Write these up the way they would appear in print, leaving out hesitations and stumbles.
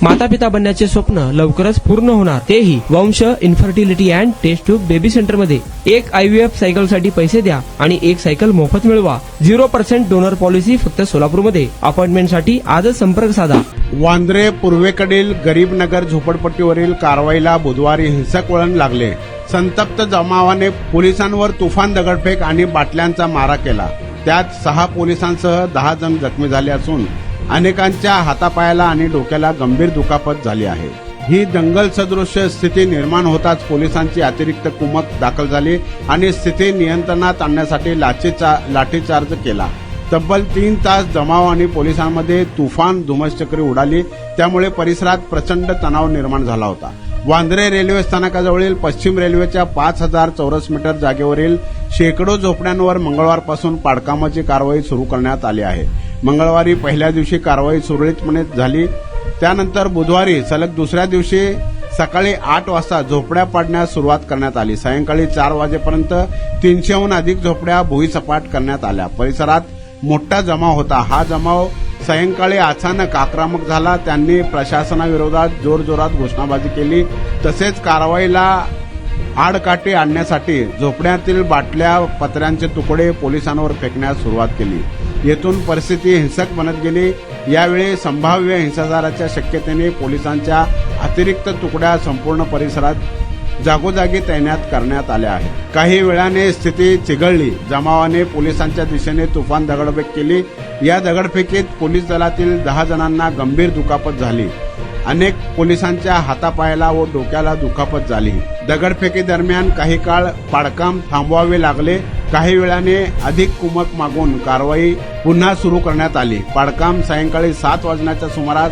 माता पिता बनण्याचे स्वप्न लवकरच पूर्ण होणार, तेही Vansh infertility and test tube baby centre मध्ये। एक IVF सायकल साठी पैसे द्या आणि एक सायकल मोफत मिळवा। 0% डोनर पॉलिसी फक्त सोलापूरमध्ये। अपॉइंटमेंट साठी आजच संपर्क साधा। वांद्रे पूर्वेकडील गरीब नगर झोपडपट्टीवरील कारवाईला बुधवारी हिंसक वळण लागले। संतप्त जमावाने पोलिसांवर तुफान दगडफेक आणि बाटल्यांचा मारा केला। त्यात 6 पोलिसांसह 10 जण जखमी झाले असून अनेकांच्या हातापायाला आणि डोक्याला गंभीर दुखापत झाली आहे। ही दंगल सदृश्य स्थिती निर्माण होताच पोलिसांची अतिरिक्त कुमक दाखल झाली आणि स्थिती नियंत्रणात आणण्यासाठी लाठीचार्ज केला। तब्बल 3 तास जमाव आणि पोलिसांमध्ये तुफान धुमश्चक्री उडाली, त्यामुळे परिसरात प्रचंड तणाव निर्माण झाला होता। वांद्रे रेल्वे स्थानकाजवळील पश्चिम रेल्वेच्या 5000 चौरस मीटर जागेवरील शेकडो झोपड्यांवर मंगळवारपासून पाडकामाची कारवाई सुरू करण्यात आली आहे। मंगळवारी पहिल्या दिवशी कारवाई सुरळीतपणे झाली, त्यानंतर बुधवारी सलग दुसऱ्या दिवशी सकाळी 8 वाजता झोपड्या पाडण्यास सुरुवात करण्यात आली। सायंकाळी 4 वाजेपर्यंत 300हून अधिक झोपड्या भुईसपाट करण्यात आल्या। परिसरात मोठा जमाव होता। हा जमाव सायंकाळी अचानक आक्रमक झाला। त्यांनी प्रशासनाविरोधात जोरजोरात घोषणाबाजी केली, तसेच कारवाईला आडकाठी आणण्यासाठी झोपड्यातील बाटल्या पत्र्यांचे तुकडे पोलिसांवर फेकण्यास सुरुवात केली। येथून परिस्थिती हिंसक बनत गेली। यावेळी संभाव्य हिंसाचाराच्या शक्यतेने पोलिसांच्या अतिरिक्त तुकड्या संपूर्ण परिसरात जागोजागी तैनात करण्यात आल्या आहेत। काही वेळाने स्थिती चिघळली। जमावाने पोलिसांच्या दिशेने तुफान दगडफेक केली। या दगडफेकीत पोलीस दलातील 10 जणांना गंभीर दुखापत झाली। अनेक पोलिसांच्या हातापायाला व डोक्याला दुखापत झाली। दगडफेकी दरम्यान काही काळ पाडकाम थांबवावे लागले। काही वेळाने अधिक कुमक मागून कारवाई पुन्हा सुरू करण्यात आली। पाडकाम सायंकाळी 7 वाजण्याच्या सुमारास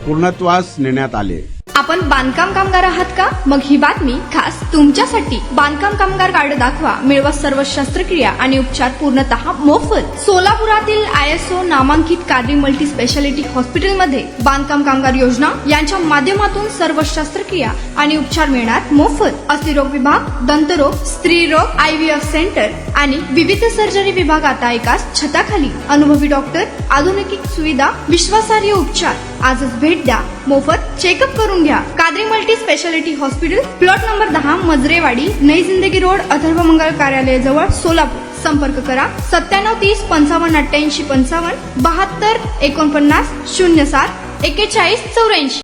पूर्णत्वास नेण्यात आले। आपण बांधकाम कामगार आहात का? मग ही बातमी खास तुमच्यासाठी। बांधकाम कामगार कार्ड दाखवा, मिळवा सर्व शस्त्रक्रिया आणि उपचार पूर्णतः मोफत। सोलापुरातील ISO नामांकित कादरी मल्टी स्पेशालिटी हॉस्पिटलमध्ये बांधकाम कामगार योजना यांच्या माध्यमातून सर्व शस्त्रक्रिया आणि उपचार मिळणार मोफत। अस्थिरोग विभाग, दंतरोग, स्त्रीरोग, IVF सेंटर आणि विविध सर्जरी विभाग आता एकाच छताखाली। अनुभवी डॉक्टर, आधुनिक सुविधा, विश्वासार्ह उपचार। आजच भेट द्या, मोफत चेकअप करून घ्या। Qadri multi speciality hospital, plot number 10, Majrewadi, नई जिंदगी रोड, अथर्व मंगल कार्यालय जवळ, सोलापूर। संपर्क करा 97 30 55 88 55 72 49 07 41 84।